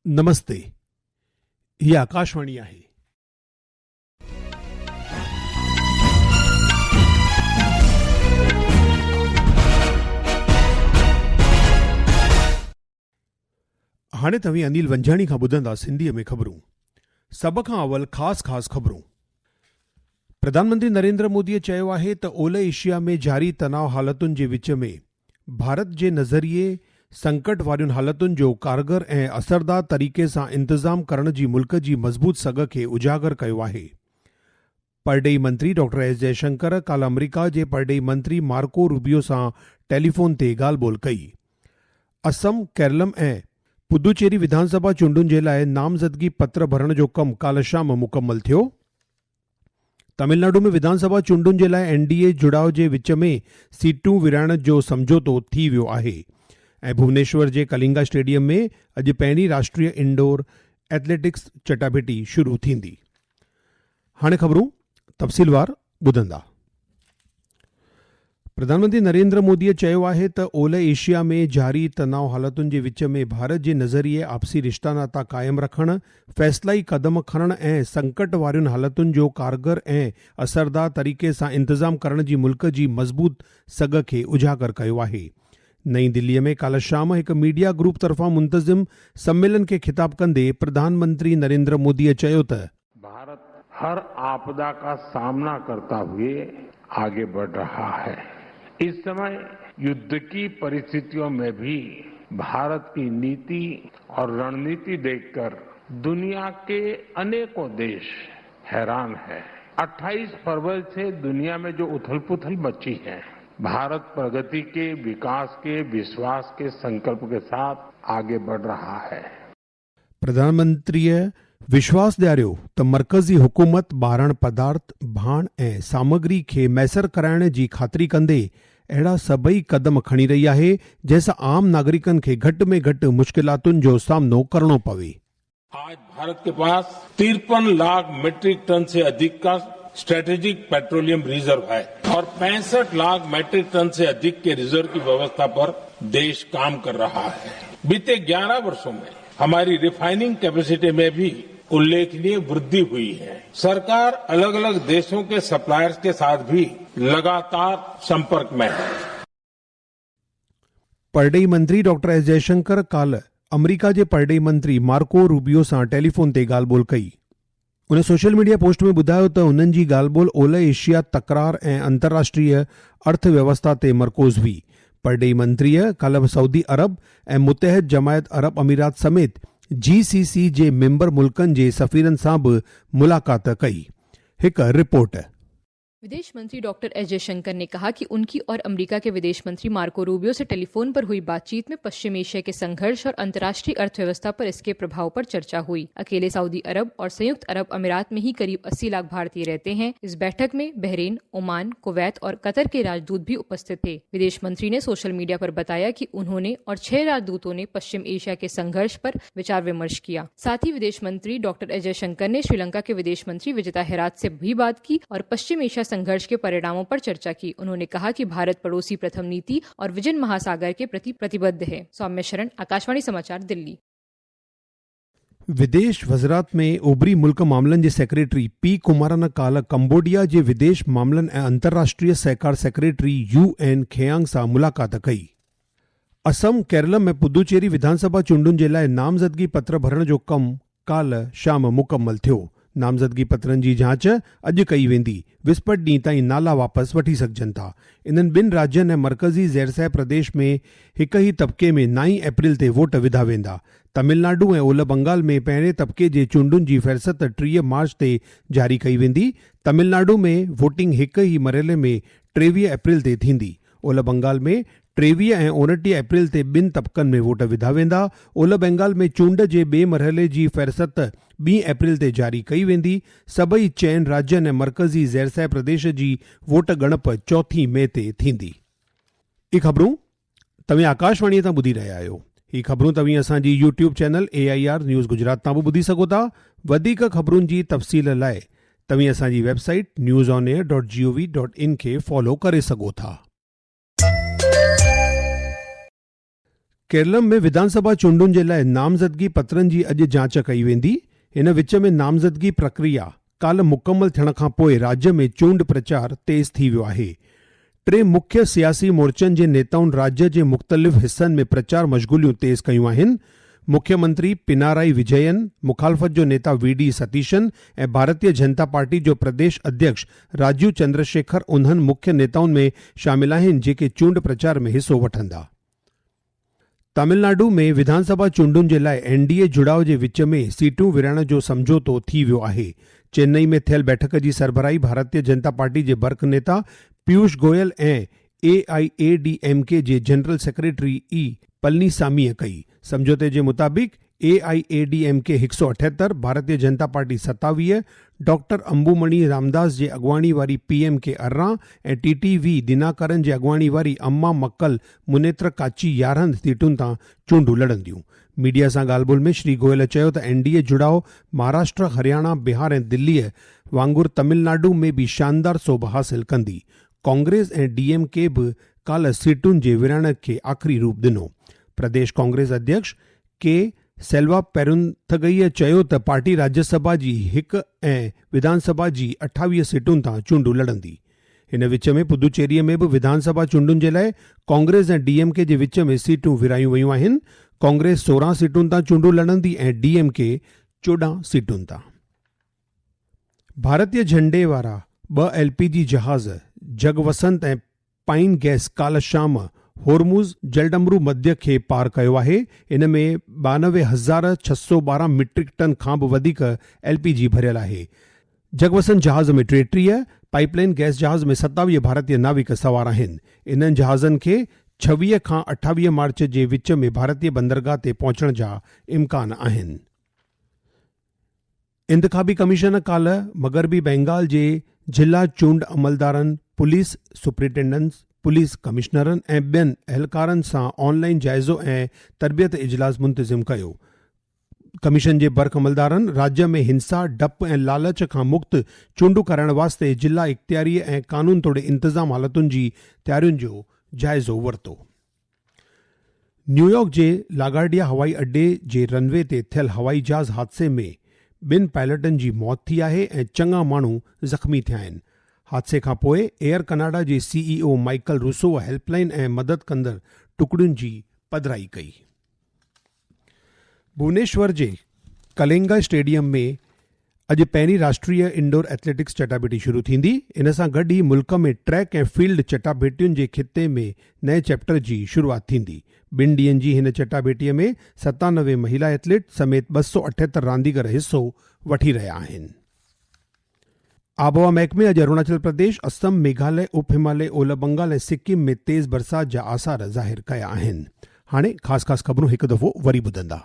नमस्ते. ही आकाशवाणी आहे. हाणे तव्हीं अनिल वंजाणी खां ॿुधंदा सिंधीअ में ख़बरूं. सभ खां अवल ख़ासि ख़बरूं. प्रधानमंत्री नरेंद्र मोदीअ चयो आहे त ओलह एशिया में जारी तनाव हालतुनि जे विच में भारत जे नज़रिए संकट वारियुनि हालतुनि जो कारगर ऐं असरदार तरीक़े सां इंतज़ाम करण जी मुल्क जी मज़बूत सघ खे उजागर कयो आहे. परडेई मंत्री डॉक्टर एस जयशंकर काल्ह अमरीका जे परडेई मंत्री मार्को रूबियो सां टेलीफोन ते ॻाल्हि ॿोल कई. असम, केरलम ऐं पुदुचेरी विधानसभा चूंडुनि जे लाइ नामज़दगी पत्र भरण जो कमु काल्ह शाम मुकमल थियो. तमिलनाडु में विधानसभा चूंडुनि जे लाइ एनडीए जुड़ाव जे विच में सीटूं विराइण जो समझौतो थी वियो आहे ऐं भुवनेश्वर जे कलिंगा स्टेडियम में अॼु पहिरीं राष्ट्रीय इंडोर एथलेटिक्स चटाभेटी शुरू थींदी. हाणे ख़बरूं तफ़सीलवार ॿुधंदा. प्रधानमंत्री नरेंद्र मोदीअ चयो आहे त ओलह एशिया में जारी तनाव हालतुनि जे विच में भारत जे नज़रिए आपसी रिश्ता नाता क़ाइमु रखणु, फ़ैसिलाई क़दम खणणु ऐं संकट वारियुनि हालतुनि जो कारगर ऐं असरदार तरीक़े सां इंतज़ाम करण जी मुल्क जी मज़बूत सघ खे उजागर कयो आहे. नई दिल्लीअ में काल्ह शाम हिकु मीडिया ग्रुप तरफ़ां मुंतज़िम सम्मेलन खे ख़िताब कंदे प्रधानमंत्री नरेंद्र मोदीअ चयो त भारत हर आपदा का सामना करता हुए आगे बढ़ रहा है. इस समय युद्ध की परिस्थितियों में भी भारत की नीति और रणनीति देखकर दुनिया के अनेकों देश हैरान हैं. 28 फरवरी से दुनिया में जो उथल-पुथल मची है, भारत प्रगति के, विकास के, विश्वास के संकल्प के साथ आगे बढ़ रहा है. प्रधानमंत्रीअ विश्वास ॾियारियो त मर्कज़ी हुकूमत ॿारण पदार्थ, भाण ऐं सामग्री खे मैसर कराइण जी ख़ातिरी कंदे अहिड़ा सभई क़दम खणी रही आहे जंहिंसां आम नागरिकनि खे घटि में घटि मुश्किलातुनि जो सामनो करणो पवे. आज भारत के पास 53 लाख मीट्रिक टन से अधिक का स्ट्रेटेजिक पेट्रोलियम रिजर्व है और 65 लाख मीट्रिक टन से अधिक के रिजर्व की व्यवस्था पर देश काम कर रहा है. बीते 11 वर्षों में हमारी रिफाइनिंग कैपेसिटी में भी उल्लेखनीय वृद्धि हुई है. सरकार अलग अलग देशों के सप्लायर्स के साथ भी लगातार संपर्क में है. परडेई मंत्री डॉक्टर एस जयशंकर काल्ह अमरीका जे परडेई मंत्री मार्को रूबियो सां टेलीफोन ते ॻाल्हि ॿोल कई. उन सोशल मीडिया पोस्ट में ॿुधायो त उन्हनि जी ॻाल्हि ॿोल ओलह एशिया तकरार ऐं अंतर्राष्ट्रीय अर्थव्यवस्था ते मरकोज़ हुई. परडेई मंत्रीअ काल्ह सऊदी अरब ऐं मुतहद जमायत अरब अमीरात समेत GCC जे मेंबर मुल्कनि जे सफ़ीरनि सां बि मुलाक़ात कई. हिकु रिपोर्ट. विदेश मंत्री डॉक्टर एस जयशंकर ने कहा कि उनकी और अमेरिका के विदेश मंत्री मार्को रूबियो से टेलीफोन पर हुई बातचीत में पश्चिम एशिया के संघर्ष और अंतर्राष्ट्रीय अर्थव्यवस्था पर इसके प्रभाव पर चर्चा हुई. अकेले सऊदी अरब और संयुक्त अरब अमीरात में ही करीब 80 लाख भारतीय रहते हैं. इस बैठक में बहरीन, ओमान, कुवैत और कतर के राजदूत भी उपस्थित थे. विदेश मंत्री ने सोशल मीडिया पर बताया कि उन्होंने और 6 राजदूतों ने पश्चिम एशिया के संघर्ष पर विचार विमर्श किया. साथ ही विदेश मंत्री डॉक्टर एस जयशंकर ने श्रीलंका के विदेश मंत्री विजिता हेरात से भी बात की और पश्चिम एशिया संघर्ष के परिणामों पर चर्चा की. उन्होंने कहा कि भारत पड़ोसी प्रथम नीति और विजन महासागर के प्रति प्रतिबद्ध है. सौम्य शरण, आकाशवाणी समाचार, दिल्ली. विदेश वज़ारत में ओभरी मुल्क मामलनि जे सेक्रेटरी पी कुमारन काल्ह कंबोडिया जे विदेश मामलनि ऐं अंतर्राष्ट्रीय सहकार सेक्रेटरी UN खियांग सां मुलाक़ात कई. असम, केरलम ऐं पुदुचेरी विधानसभा चूंडुनि जे लाइ नामज़दगी पत्र भरण जो कमु काल्ह शाम मुकमल थियो. नामज़दगी पत्रनि जी जांच अॼु कई वेंदी. विस्पति ॾींहुं ताईं नाला वापसि वठी सघजनि था. इन्हनि ॿिनि राज्यनि ऐं मर्कज़ी ज़ैरसह प्रदेश में हिक ई तबिके में 9 अप्रैल ते वोट विधा वेंदा. तमिलनाडु ऐं ओलह बंगाल में पहिरें तबिके जे चूंडुनि जी फ़हरिस्त 30 मार्च ते जारी कई वेंदी. तमिलनाडु में वोटिंग हिक ई मरहले में 23 अप्रैल ते थींदी. ओलह बंगाल में 23 ऐं 29 अप्रैल ते ॿिनि तबिकनि में वोट विधा वेंदा. ओलह बंगाल में चूंड जे ॿिए मरहले जी फ़हरिस्त 2 अप्रैल ते जारी कई वेंदी. सभई 6 राज्यनि ऐं मर्कज़ी ज़ैरसह प्रदेश जी वोट ॻणप 4 मई ते थींदी. ही ख़बरूं तव्हां आकाशवाणीअ तां ॿुधी रहिया आहियो. ही ख़बरूं तव्हां असांजी YouTube channel AIR news Gujarat तां बि ॿुधी सघो था. वधीक ख़बरुनि जी तफ़सील लाइ तव्हां असांजी वेबसाइट newsonair.gov.in खे फॉलो करे सघो था. केरलम में विधानसभा चूंडुनि जे लाइ नामज़दगी पत्रनि जी अॼु जांच कई वेंदी। हिन विच में नामज़दगी प्रक्रिया काल्ह मुकमल थियण खां पोइ राज्य में चूंड प्रचार तेज़ थी वियो आहे। 3 मुख्य सियासी मोर्चनि जे नेताउनि राज्य जे मुख़्तलिफ़ हिस्सनि में प्रचार मशगूलियूं तेज़ कयूं आहिनि। मुख्यमंत्री पिनाराई विजयन, मुखालफ़त जो नेता वी.डी. सतीशन ऐं भारतीय जनता पार्टी जो प्रदेश अध्यक्ष राजीव चंद्रशेखर उन्हनि मुख्य नेताउनि में शामिल आहिनि जेके चूंड प्रचार में हिसो वठंदा। तमिलनाडु में विधानसभा चूंडुनि जे लाइ एनडीए जुड़ाव जे विच में सीटूं विरहण जो समझौतो थी वियो आहे। चेन्नई में थियल बैठक जी सरबराही भारतीय जनता पार्टी जे बर्क नेता पीयूष गोयल ऐं AIADMK जे जनरल सेक्रेटरी पलनीसामीअ कई। समझौते जे मुताबिक़ AIADMK 178, Bharatiya Janata party 27, doctor अंबुमणी Ramdas जे अॻुवाणी वारी PMK 18 ऐं TTV दिनाकरन जे अॻुवाणी वारी अम्मा मक्कल मुनेत्र काची 11 सीटुनि तां चूंडूं लड़ंदियूं। मीडिया सां ॻाल्हि ॿोल्हि में श्री गोयल चयो त एनडीए जुड़ाव महाराष्ट्र, हरियाणा, बिहार ऐं दिल्लीअ वांगुरु तमिलनाडु में बि शानदार सोभ हासिल कंदी। कांग्रेस ऐं DMK बि काल्ह सीटुनि जे विरहण खे आख़िरी रूप ॾिनो। प्रदेश कांग्रेस अध्यक्ष के सेल्वा पेरुंथगईअ चयो त पार्टी राज्यसभा जी 1 ऐं विधानसभा जी 28 सीटुनि तां चूंडूं लड़ंदी। हिन विच में पुदुचेरीअ में बि विधानसभा चूंडुनि जे लाइ कांग्रेस ऐं DMK जे विच में सीटूं विरायूं वयूं आहिनि। कांग्रेस 16 सीटुनि तां चूंडूं लड़ंदी ऐं DMK 14 सीटुनि तां। भारतीय झंडे वारा 2 LPG जहाज़ जगवसंत ऐं पाइन गैस काल्ह शाम होर्मुज़ जलडमरू मध्य खे पार कयो आहे। इन में 92,612 मीट्रिक टन खां बि वधीक LPG भरियल आहे। जगवसंत जहाज़ में 33, पाइपलाइन गैस जहाज़ में 27 भारतीय नाविक सवार आहिनि। इन्हनि जहाज़नि खे 26 खां 28 मार्च जे विच में भारतीय बंदरगाह ते पहुचण जा इम्कान आहिनि। इंतख़ाबी कमीशन काल्ह मग़रबी बंगाल जे जिला चूंड अमलदारनि, पुलिस सुपरिटेंडेंट्स, पुलिस कमिश्नरनि ऐं ॿियनि अहलकारनि सां ऑनलाइन जाइज़ो ऐं तरबियत इजलास मुंतज़िम कयो। कमीशन जे बर्क अमलदारनि राज्य में हिंसा, डप ऐं लालच खां मुक्त चूंडूं करण वास्ते जिला इख़्तियारी ऐं कानून तोड़े इंतज़ाम हालतुनि जी तयारियुनि जो जाइज़ो वरितो। न्यूयॉर्क जे लागार्डिया हवाई अड्डे जे रनवे ते थियल हवाई जहाज़ हादसे में 2 पायलटनि जी मौत थी आहे ऐं चङा माण्हू ज़ख़्मी थिया आहिनि। हादसे खां पोइ एयर कनाडा जे CEO माइकल रूसो हेल्पलाइन ऐं मदद कंदड़ टुकड़ियुनि जी पधिराई कई। भुवनेश्वर जे कलिंगा स्टेडियम में अॼु पहिरीं राष्ट्रीय इंडोर एथलेटिक्स चटाभेटी शुरू थींदी। इन सां गॾु ई मुल्क में ट्रैक ऐं फील्ड चटाभेटियुनि जे खिते में नए चैप्टर जी शुरूआत थींदी। 2 ॾींहनि जी हिन चटाभेटीअ में 97 महिला एथलीट समेत 278 रांदीगर हिसो वठी रहिया आहिनि। आबोहवा महकमे अॼु अरुणाचल प्रदेश, असम, मेघालय, उप हिमालय, ओलह बंगाल ऐं सिक्किम में तेज़ बरसात जा आसार ज़ाहिर कया आहिनि। हाणे ख़ासि ख़बरूं हिकु दफ़ो वरी ॿुधंदा।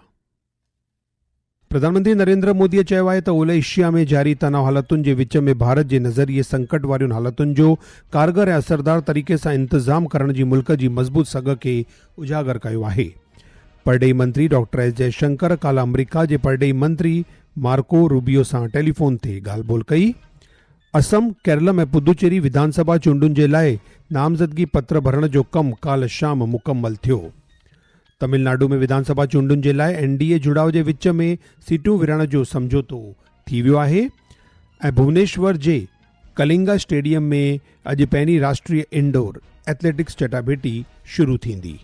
प्रधानमंत्री नरेंद्र मोदीअ चयो आहे त ओलह एशिया में जारी तनाव हालतुनि जे विच में भारत जे नज़रिए संकट वारियुनि हालतुनि जो कारगर ऐं असरदार तरीक़े सां इंतज़ाम करण जी मुल्क जी मज़बूत सघ खे उजागर कयो आहे। परडेई मंत्री डॉक्टर एस जयशंकर काल्ह अमरीका जे परडेई मंत्री मार्को रूबियो सां टेलीफोन ते ॻाल्हि ॿोल्हि कई। असम, केरलम ऐं पुदुचेरी विधानसभा चूंडुनि जे लाइ नामज़दगी पत्र भरण जो कमु काल्ह शाम मुकमल थियो। तमिलनाडु में विधानसभा चूंडुनि जे लाइ एनडीए जुड़ाव जे विच में सीटूं विरहण जो समझौतो थी वियो आहे ऐं भुवनेश्वर जे कलिंगा स्टेडियम में अॼु पहिरीं राष्ट्रीय इंडोर एथलेटिक्स चटाभेटी शुरू थींदी।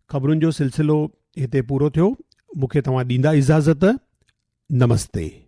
ख़बरुनि जो सिलसिलो हिते पूरो थियो। मूंखे तव्हां ॾींदा इजाज़त। नमस्ते।